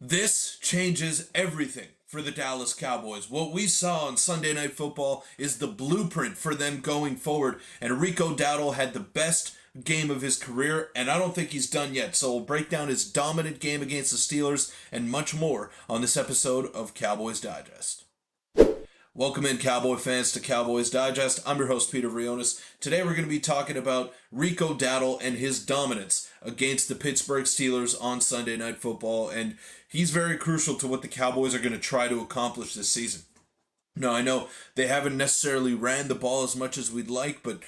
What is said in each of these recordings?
This changes everything for the Dallas Cowboys. What we saw on Sunday Night Football is the blueprint for them going forward. And Rico Dowdle had the best game of his career, and I don't think he's done yet. So we'll break down his dominant game against the Steelers and much more on this episode of Cowboys Digest. Welcome in, Cowboy fans, to Cowboys Digest. I'm your host, Peter Vryonis. Today we're going to be talking about Rico Dowdle and his dominance against the Pittsburgh Steelers on Sunday Night Football, and he's very crucial to what the Cowboys are going to try to accomplish this season. Now, I know they haven't necessarily ran the ball as much as we'd like, but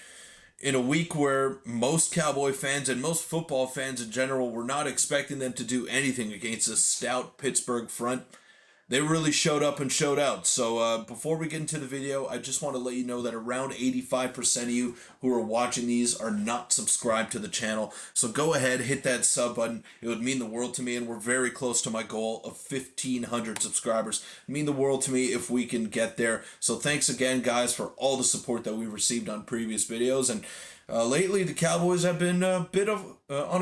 in a week where most Cowboy fans and most football fans in general were not expecting them to do anything against a stout Pittsburgh front, they really showed up and showed out. So before we get into the video, I just want to let you know that around 85% of you who are watching these are not subscribed to the channel. So go ahead, hit that sub button. It would mean the world to me, and we're very close to my goal of 1,500 subscribers. It would mean the world to me if we can get there. So thanks again, guys, for all the support that we received on previous videos. And lately, the Cowboys have been on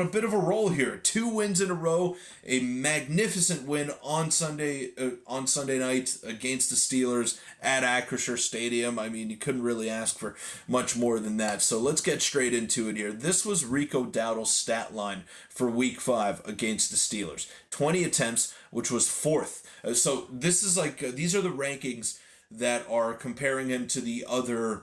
a bit of a roll here. 2 wins in a row, a magnificent win on Sunday night against the Steelers at Acrisure Stadium. I mean, you couldn't really ask for much more than that. So let's get straight into it here. This was Rico Dowdle's stat line for Week 5 against the Steelers. 20 attempts, which was 4th. So this is these are the rankings that are comparing him to the other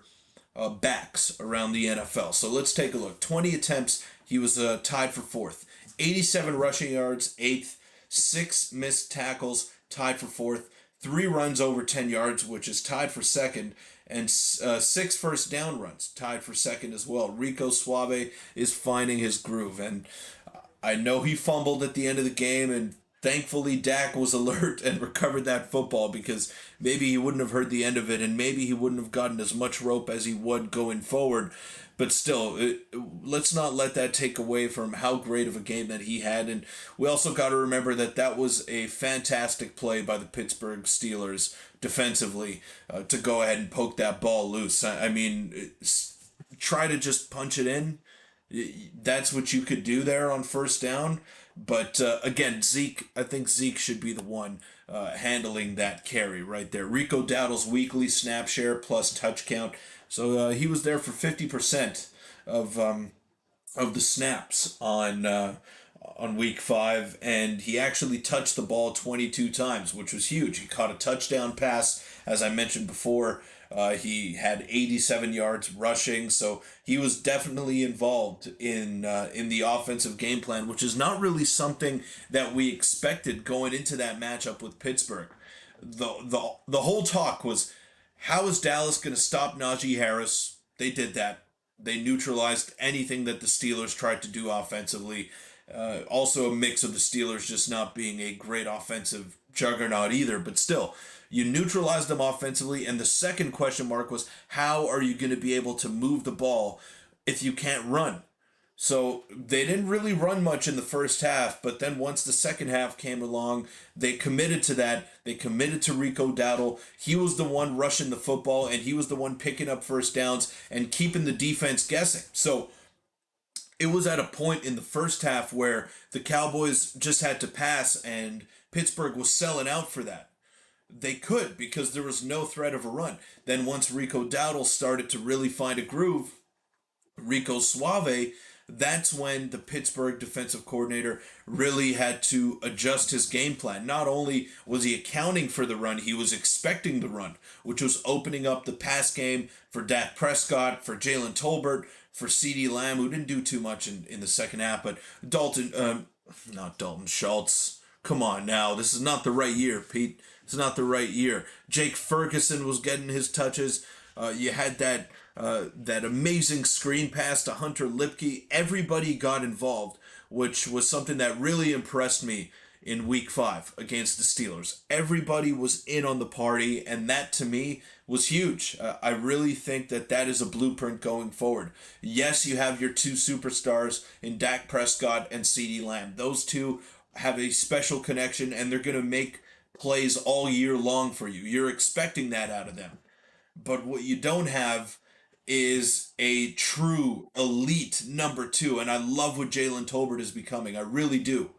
backs around the NFL. So let's take a look. 20 attempts, he was tied for 4th. 87 rushing yards, 8th. 6 missed tackles, tied for 4th. 3 runs over 10 yards, which is tied for 2nd. And 6 first down runs, tied for 2nd as well. Rico Suave is finding his groove. And I know he fumbled at the end of the game, and thankfully, Dak was alert and recovered that football, because maybe he wouldn't have heard the end of it, and maybe he wouldn't have gotten as much rope as he would going forward. But still, let's not let that take away from how great of a game that he had. And we also got to remember that that was a fantastic play by the Pittsburgh Steelers defensively to go ahead and poke that ball loose. I mean, try to just punch it in. That's what you could do there on first down. But again, I think Zeke should be the one handling that carry right there. Rico Dowdle's weekly snap share plus touch count. So he was there for 50% of the snaps on Week 5, and he actually touched the ball 22 times, which was huge. He caught a touchdown pass, as I mentioned before. He had 87 yards rushing, so he was definitely involved in the offensive game plan, which is not really something that we expected going into that matchup with Pittsburgh. The whole talk was, how is Dallas going to stop Najee Harris? They did that. They neutralized anything that the Steelers tried to do offensively. Also a mix of the Steelers just not being a great offensive juggernaut either, but still, you neutralized them offensively. And the second question mark was, how are you going to be able to move the ball if you can't run? So they didn't really run much in the first half, but then once the second half came along, they committed to that. They committed to Rico Dowdle. He was the one rushing the football, and he was the one picking up first downs and keeping the defense guessing. So it was at a point in the first half where the Cowboys just had to pass, and Pittsburgh was selling out for that. They could, because there was no threat of a run. Then once Rico Dowdle started to really find a groove, Rico Suave, that's when the Pittsburgh defensive coordinator really had to adjust his game plan. Not only was he accounting for the run, he was expecting the run, which was opening up the pass game for Dak Prescott, for Jalen Tolbert, for CeeDee Lamb, who didn't do too much in the second half, but not Dalton Schultz. Come on now, this is not the right year, Pete. It's not the right year. Jake Ferguson was getting his touches. You had that amazing screen pass to Hunter Lipke. Everybody got involved, which was something that really impressed me in Week 5 against the Steelers. Everybody was in on the party, and that to me was huge. I really think that is a blueprint going forward. Yes, you have your 2 superstars in Dak Prescott and CeeDee Lamb. Those two have a special connection, and they're going to make plays all year long for you. You're expecting that out of them. But what you don't have is a true elite number 2, and I love what Jalen Tolbert is becoming. I really do.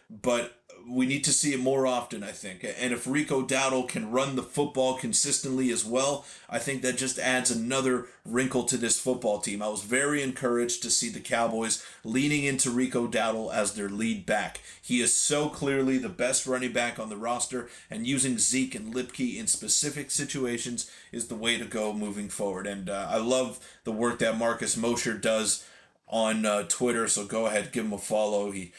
But We need to see it more often, I think. And if Rico Dowdle can run the football consistently as well, I think that just adds another wrinkle to this football team. I was very encouraged to see the Cowboys leaning into Rico Dowdle as their lead back. He is so clearly the best running back on the roster, and using Zeke and Lipke in specific situations is the way to go moving forward. And I love the work that Marcus Mosher does on Twitter, so go ahead, give him a follow. He's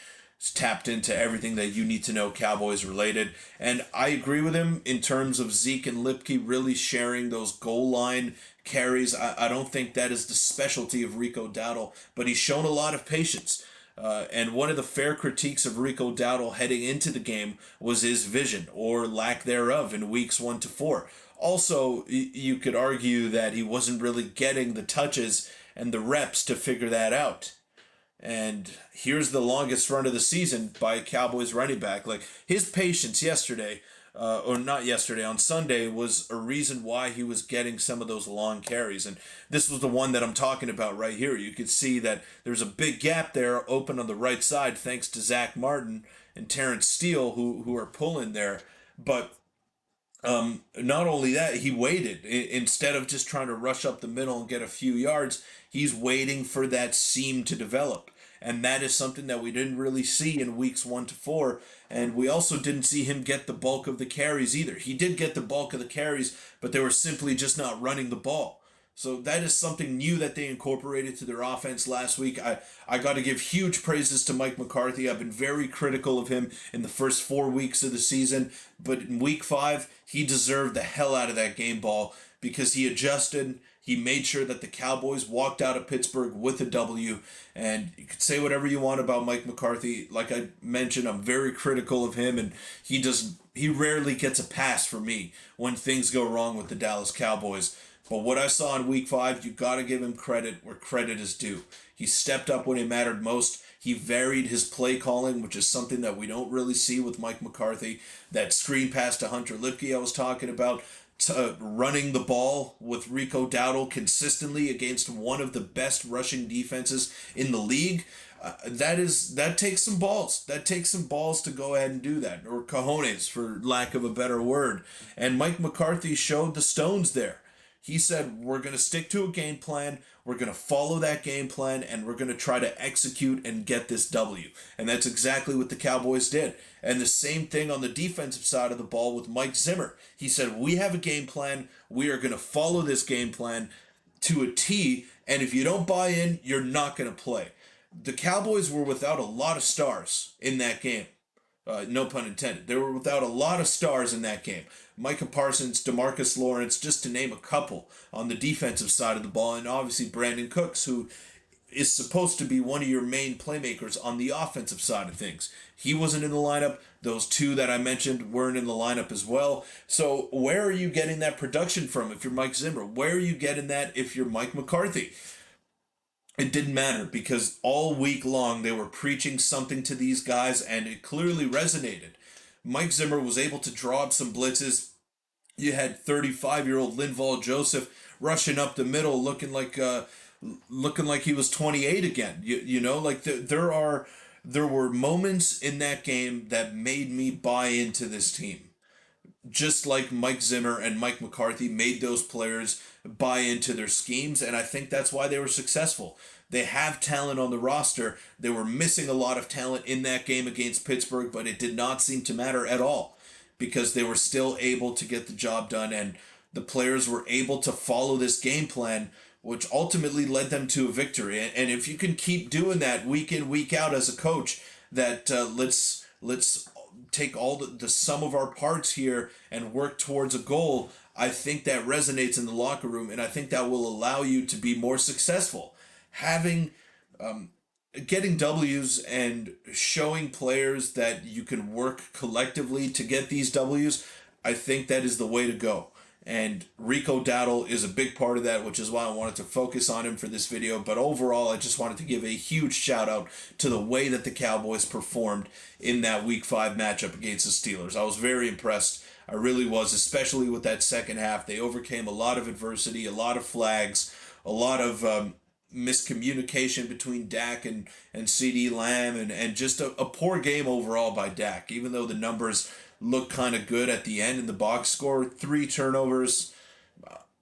tapped into everything that you need to know Cowboys related. And I agree with him in terms of Zeke and Lipke really sharing those goal line carries. I don't think that is the specialty of Rico Dowdle, but he's shown a lot of patience. And one of the fair critiques of Rico Dowdle heading into the game was his vision, or lack thereof, in weeks 1 to 4. Also, you could argue that he wasn't really getting the touches and the reps to figure that out. And here's the longest run of the season by a Cowboys running back. Like, his patience yesterday, or not yesterday, on Sunday, was a reason why he was getting some of those long carries. And this was the one that I'm talking about right here. You could see that there's a big gap there open on the right side thanks to Zach Martin and Terrence Steele who are pulling there. But not only that, he waited. Instead of just trying to rush up the middle and get a few yards, he's waiting for that seam to develop. And that is something that we didn't really see in weeks 1 to 4. And we also didn't see him get the bulk of the carries either. He did get the bulk of the carries, but they were simply just not running the ball. So that is something new that they incorporated to their offense last week. I got to give huge praises to Mike McCarthy. I've been very critical of him in the first 4 weeks of the season. But in week 5, he deserved the hell out of that game ball because he adjusted. He made sure that the Cowboys walked out of Pittsburgh with a W. And you could say whatever you want about Mike McCarthy. Like I mentioned, I'm very critical of him, and he rarely gets a pass for me when things go wrong with the Dallas Cowboys. But what I saw in week 5, you got to give him credit where credit is due. He stepped up when it mattered most. He varied his play calling, which is something that we don't really see with Mike McCarthy. That screen pass to Hunter Lipke I was talking about, to running the ball with Rico Dowdle consistently against one of the best rushing defenses in the league. That takes some balls. That takes some balls to go ahead and do that, or cojones, for lack of a better word. And Mike McCarthy showed the stones there. He said, we're going to stick to a game plan, we're going to follow that game plan, and we're going to try to execute and get this W. And that's exactly what the Cowboys did. And the same thing on the defensive side of the ball with Mike Zimmer. He said, we have a game plan, we are going to follow this game plan to a T, and if you don't buy in, you're not going to play. The Cowboys were without a lot of stars in that game. No pun intended. They were without a lot of stars in that game. Micah Parsons, DeMarcus Lawrence, just to name a couple on the defensive side of the ball, and obviously Brandon Cooks, who is supposed to be one of your main playmakers on the offensive side of things. He wasn't in the lineup. Those two that I mentioned weren't in the lineup as well. So where are you getting that production from if you're Mike Zimmer? Where are you getting that if you're Mike McCarthy? It didn't matter because all week long they were preaching something to these guys, and it clearly resonated. Mike Zimmer was able to draw up some blitzes. You had 35-year-old Linval Joseph rushing up the middle, looking like he was 28 again. You know, like there were moments in that game that made me buy into this team. Just like Mike Zimmer and Mike McCarthy made those players buy into their schemes, and I think that's why they were successful. They have talent on the roster. They were missing a lot of talent in that game against Pittsburgh, but it did not seem to matter at all because they were still able to get the job done, and the players were able to follow this game plan, which ultimately led them to a victory. And if you can keep doing that week in, week out as a coach, that let's take all the sum of our parts here and work towards a goal, I think that resonates in the locker room, and I think that will allow you to be more successful. Getting W's and showing players that you can work collectively to get these W's, I think that is the way to go. And Rico Dowdle is a big part of that, which is why I wanted to focus on him for this video. But overall, I just wanted to give a huge shout out to the way that the Cowboys performed in that Week 5 matchup against the Steelers. I was very impressed. I really was, especially with that second half. They overcame a lot of adversity, a lot of flags, a lot of miscommunication between Dak and CeeDee Lamb, and just a poor game overall by Dak. Even though the numbers look kind of good at the end in the box score, 3 turnovers,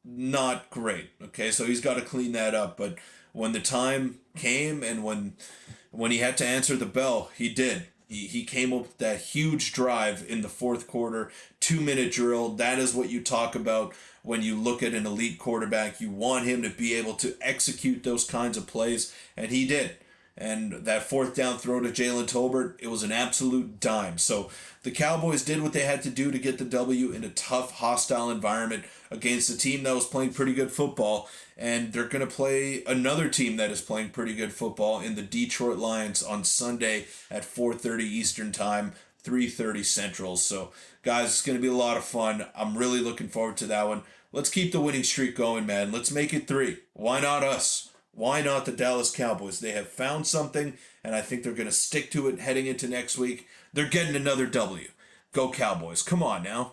not great. Okay, so he's got to clean that up. But when the time came and when he had to answer the bell, he did. He came up with that huge drive in the fourth quarter, 2 minute drill. That is what you talk about when you look at an elite quarterback. You want him to be able to execute those kinds of plays, and he did. And that fourth down throw to Jalen Tolbert, it was an absolute dime. So the Cowboys did what they had to do to get the W in a tough, hostile environment against a team that was playing pretty good football. And they're going to play another team that is playing pretty good football in the Detroit Lions on Sunday at 4:30 Eastern Time, 3:30 Central. So, guys, it's going to be a lot of fun. I'm really looking forward to that one. Let's keep the winning streak going, man. Let's make it 3. Why not us? Why not the Dallas Cowboys? They have found something, and I think they're going to stick to it heading into next week. They're getting another W. Go Cowboys. Come on now.